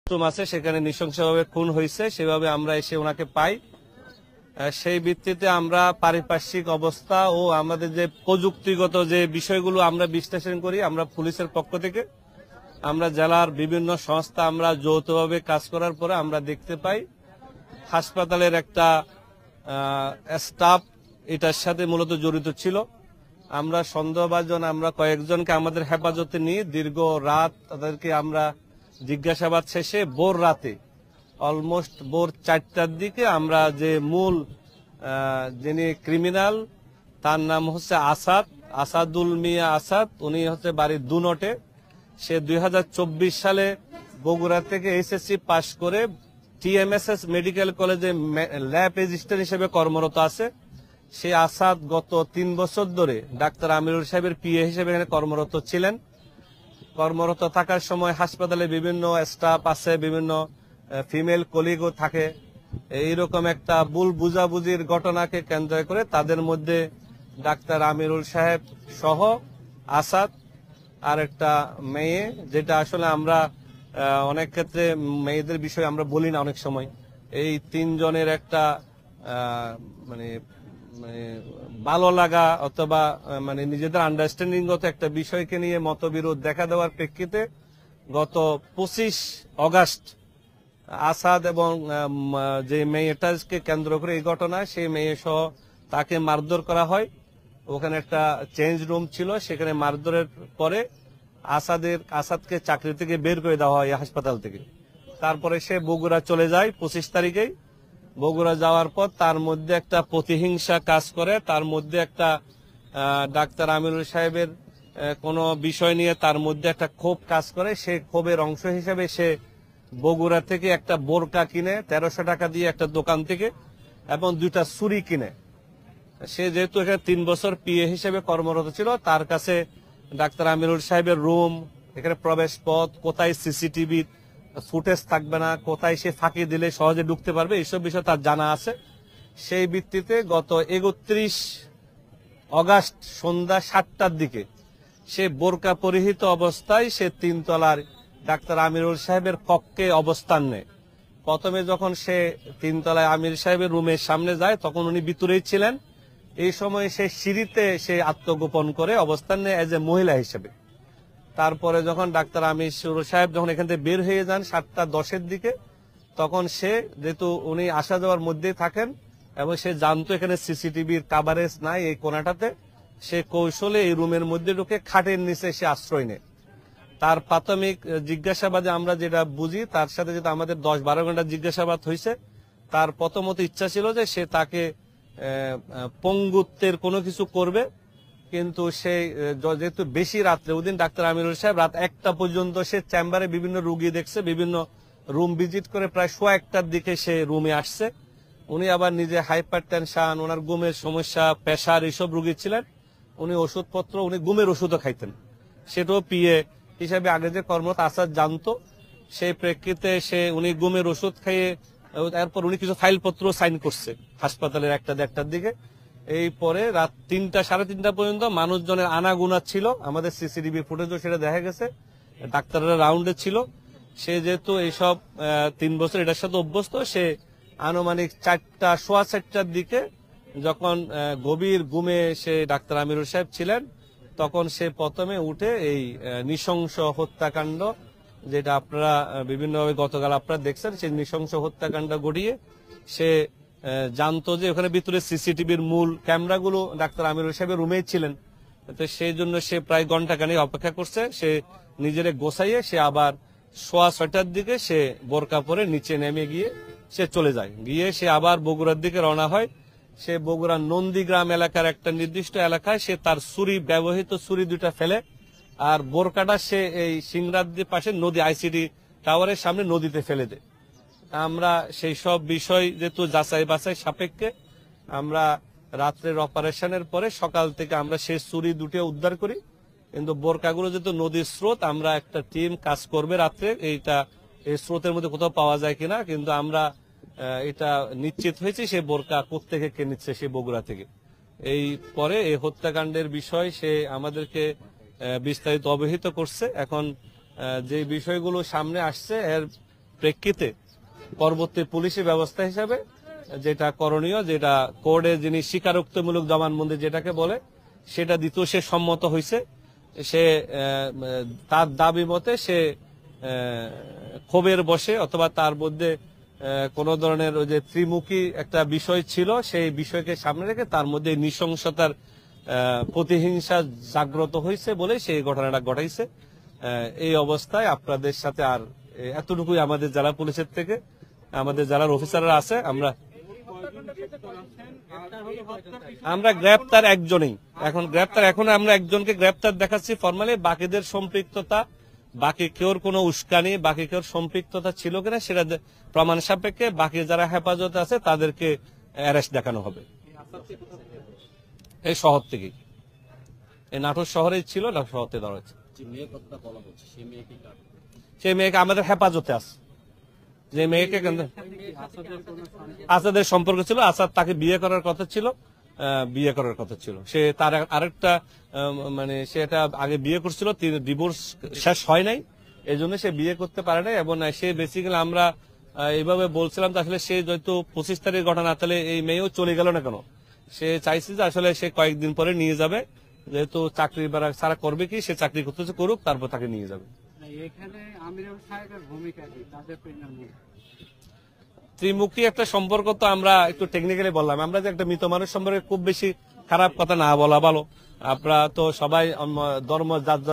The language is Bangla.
ওয়াশরুম আছে, সেখানে নৃশংসভাবে খুন হয়েছে, সেভাবে আমরা এসে ওনাকে পাই। সেই ভিত্তিতে আমরা পারিপার্শ্বিক অবস্থা ও আমাদের যে প্রযুক্তিগত যে বিষয়গুলো আমরা বিশ্লেষণ করি, আমরা পুলিশের পক্ষ থেকে আমরা জেলার বিভিন্ন সংস্থা আমরা যৌথভাবে কাজ করার পরে আমরা দেখতে পাই হাসপাতালের একটা স্টাফ এটার সাথে মূলত জড়িত ছিল। আমরা সন্দেহভাজন আমরা কয়েকজনকে আমাদের হেফাজতে নিয়ে দীর্ঘ রাত তাদেরকে আমরা জিজ্ঞাসাবাদ শেষে ভোর রাতে অলমোস্ট ভোর 4টার দিকে আমরা যে মূল যিনি ক্রিমিনাল তার নাম হচ্ছে আসাদুল মিয়া আসাদ, উনি হচ্ছে বাড়ি দুনটে। সে 2024 সালে বগুড়া থেকে এসএসসি পাশ করে টিএমএসএস মেডিকেল কলেজে ল্যাব রেজিস্ট্রার হিসেবে কর্মরত আছে। সে আসাদ গত 3 বছর ধরে ডাক্তার আমিরুল সাহেবের পিএ হিসেবে এখানে কর্মরত ছিলেন। কর্মরত থাকার সময় হাসপাতালে বিভিন্ন স্টাফ আছে, বিভিন্ন ফিমেল কলিগও থাকে। এইরকম একটা ভুল বুঝাবুঝির ঘটনাকে কেন্দ্র করে তাদের মধ্যে ডাক্তার আমিরুল সাহেব সহ আসাদ আর একটা মেয়ে, যেটা আসলে আমরা অনেক ক্ষেত্রে মেয়েদের বিষয়ে আমরা বলি না অনেক সময়, এই 3 জনের একটা মানে ভালো লাগা অথবা মানে নিজেদের আন্ডারস্ট্যান্ডিং গত একটা বিষয়কে নিয়ে মতবিরোধ দেখা দেওয়ার প্রেক্ষিতে গত 25 অগাস্ট আসাদ এবং যে মেয়েটাকে কেন্দ্র করে এই ঘটনা, সেই মেয়ে সহ তাকে মারধর করা হয়। ওখানে একটা চেঞ্জ রুম ছিল, সেখানে মারধরের পরে আসাদকে চাকরি থেকে বের করে দেওয়া হয় হাসপাতাল থেকে। তারপরে সে বগুড়া চলে যায় 25 তারিখেই। বগুড়া যাওয়ার পর তার মধ্যে একটা প্রতিহিংসা কাজ করে, তার মধ্যে একটা ডাক্তার আমিরুল সাহেবের কোনো বিষয় নিয়ে তার মধ্যে একটা ক্ষোভ কাজ করে। সেই ক্ষোভের অংশ হিসেবে সে বগুড়া থেকে একটা বোরকা কিনে 1300 টাকা দিয়ে একটা দোকান থেকে, এবং 2টা ছুরি কিনে। সে যেহেতু এখানে 3 বছর পিএ হিসেবে কর্মরত ছিল, তার কাছে ডাক্তার আমিরুল সাহেবের রুম, এখানে প্রবেশ পথ, কোথায় সিসিটিভি ফুটেজ থাকবে না, কোথায় সে ফাঁকি দিলে সহজে ঢুকতে পারবে, এইসব বিষয় তার জানা আছে। সেই ভিত্তিতে গত 31 অগাস্ট সন্ধ্যা 7টার দিকে সে বোরকা পরিহিত অবস্থায় সে 3 তলার ডাক্তার আমিরুল সাহেবের কক্ষে অবস্থান নেয়। প্রথমে যখন সে 3 তলায় আমির সাহেবের রুমের সামনে যায়, তখন উনি ভিতরেই ছিলেন। এই সময় সে সিঁড়িতে সে আত্মগোপন করে অবস্থান নেয় এজ এ মহিলা হিসেবে। তারপরে যখন ডাক্তার আমির সাহেব যখন এখান থেকে বের হয়ে যান 7:10 দিকে, তখন সে যেহেতু উনি আসা যাওয়ার মধ্যেই থাকেন এবং সে জানতো এখানে সিসিটিভির কাভারেজ নাই এই কোনাটাতে, সে কৌশলে এই রুমের মধ্যে ঢুকে খাটের নিচে সে আশ্রয় নেয়। তার প্রাথমিক জিজ্ঞাসাবাদে আমরা যেটা বুঝি, তার সাথে যেটা আমাদের 10-12 ঘন্টা জিজ্ঞাসাবাদ হয়েছে, তার প্রথমত ইচ্ছা ছিল যে সে তাকে পঙ্গুত্বের কোনো কিছু করবে, কিন্তু সে যেহেতু বেশি রাত্রে, ওদিন ডাক্তার আমিরুল সাহেব রাত 1টা পর্যন্ত সে চেম্বারে বিভিন্ন রুগী দেখছে, বিভিন্ন রুম ভিজিট করে প্রায় 1:15টার দিকে সে রুমে আসছে। উনি আবার নিজে হাইপার টেনশন, ওনার ঘুমের সমস্যা, প্রেশার, এইসব রুগী ছিলেন। উনি ওষুধপত্র, উনি ঘুমের ওষুধও খাইতেন, সেটাও পিএ হিসাবে আগে যে কর্মরত আসাদ জানতো। সেই প্রেক্ষিতে উনি ঘুমের ওষুধ খাইয়ে, এরপর উনি কিছু ফাইলপত্র সাইন করছে হাসপাতালের 1টা-1:30টার দিকে। এই পরে রাত 3টা-3:30 পর্যন্ত মানুষজনের আনাগুনা ছিল, আমাদের সিসিটিভি ফুটেজও সেটা দেখা গেছে, ডাক্তাররা রাউন্ডে ছিল। সে যেহেতু এইসব 3 বছর এটার সাথে অভ্যস্ত, সে আনুমানিক 4টা-4:15টার দিকে যখন গভীর ঘুমে সে ডাক্তার আমিরুল সাহেব ছিলেন, তখন সে প্রথমে উঠে এই নৃশংস হত্যাকাণ্ড, যেটা আপনারা বিভিন্নভাবে গতকাল আপনারা দেখছেন, সেই নৃশংস হত্যাকাণ্ড ঘটিয়ে সে জানতো যে ওখানে ভিতরে সিসিটিভির মূল ক্যামেরাগুলো ডাক্তার আমিরুল সাহেবের রুমেই ছিলেন। তো সেই জন্য সে প্রায় ঘন্টাখানেক অপেক্ষা করছে। সে নিজেরে গোছাইয়ে সে আবার 6:15টার দিকে সে বোরকা পরে নিচে নেমে গিয়ে সে চলে যায়। গিয়ে সে আবার বগুড়ার দিকে রওনা হয়। সে বগুড়ার নন্দীগ্রাম এলাকার একটা নির্দিষ্ট এলাকায় সে তার ব্যবহৃত ছুরি 2টা ফেলে, আর বোরকাটা সে এই সিংরাদ্রির পাশে নদী আইসিডি টাওয়ারের সামনে নদীতে ফেলে দেয়। আমরা সেই সব বিষয় যেহেতু যাচাই বাছাই সাপেক্ষে আমরা রাত্রের অপারেশনের পরে সকাল থেকে আমরা সেই ছুরি 2টা উদ্ধার করি, কিন্তু বোরকাগুলো যেহেতু নদীর স্রোত, আমরা একটা টিম কাজ করবে রাত্রে এই স্রোতের মধ্যে কোথাও পাওয়া যায় কিনা, কিন্তু আমরা এটা নিশ্চিত হয়েছে সে বোরকা কোত্থেকে কে নিচ্ছে, সে বগুড়া থেকে। এই পরে এই হত্যাকাণ্ডের বিষয় সে আমাদেরকে বিস্তারিত অবহিত করছে। এখন যে বিষয়গুলো সামনে আসছে এর প্রেক্ষিতে পরবর্তী পুলিশি ব্যবস্থা হিসাবে যেটা করণীয়, যেটা কোর্টে যিনি স্বীকারোক্তিমূলক জবানবন্দি যেটাকে বলে সেটা দিতেও সে সম্মত হয়েছে। সে তার দাবি মতে সে ক্ষোভের বশে অথবা তার মধ্যে কোনো ধরনের ওই যে ত্রিমুখী একটা বিষয় ছিল, সেই বিষয়কে সামনে রেখে তার মধ্যে নৃশংসতার প্রতিহিংসা জাগ্রত হয়েছে বলে সেই ঘটনাটা ঘটাইছে। এই অবস্থায় আপনাদের সাথে আর এতটুকুই আমাদের জেলা পুলিশের থেকে, আমাদের জেলার অফিসাররা আছে, আমরা গ্রেপ্তার একজনই, এখন আমরা একজনকে গ্রেপ্তার দেখাচ্ছি ফরমালি। বাকিদের সম্পৃক্ততা, বাকি কেউর কোনো উস্কানি, বাকি কেউর সম্পৃক্ততা ছিল কিনা সেটা প্রমাণ সাপেক্ষে বাকি যারা হেফাজতে আছে তাদেরকে অ্যারেস্ট দেখানো হবে। এই শহর থেকেই, এই নাটোর শহরেই ছিল, নাটোর শহর থেকে ধরা হয়েছে। সেই মেয়েকে আমাদের হেফাজতে আছে। যে মেয়েকে আসাদের সম্পর্ক ছিল, আসাদ তাকে বিয়ে করার কথা ছিল, সে তার আরেকটা মানে সে এটা আগে বিয়ে করছিল, ডিভোর্স শেষ হয় নাই, এই জন্য সে বিয়ে করতে পারে নাই। এবং সে বেসিক্যালি আমরা এইভাবে বলছিলাম আসলে সে যেহেতু 25 তারিখ ঘটনা, তাহলে এই মেয়েও চলে গেল না কেন, সে চাইছে যে আসলে সে কয়েকদিন পরে নিয়ে যাবে, যেহেতু চাকরি সারা করবে কি, সে চাকরি করতেছে করুক, তারপর তাকে নিয়ে যাবে। ত্রিমুখী একটা সম্পর্ক তো আমরা একটু টেকনিক্যালি বললাম, আমরা যে একটা মৃত মানুষ সম্পর্কে খুব বেশি খারাপ কথা না বলা ভালো। আমরা তো সবাই ধর্ম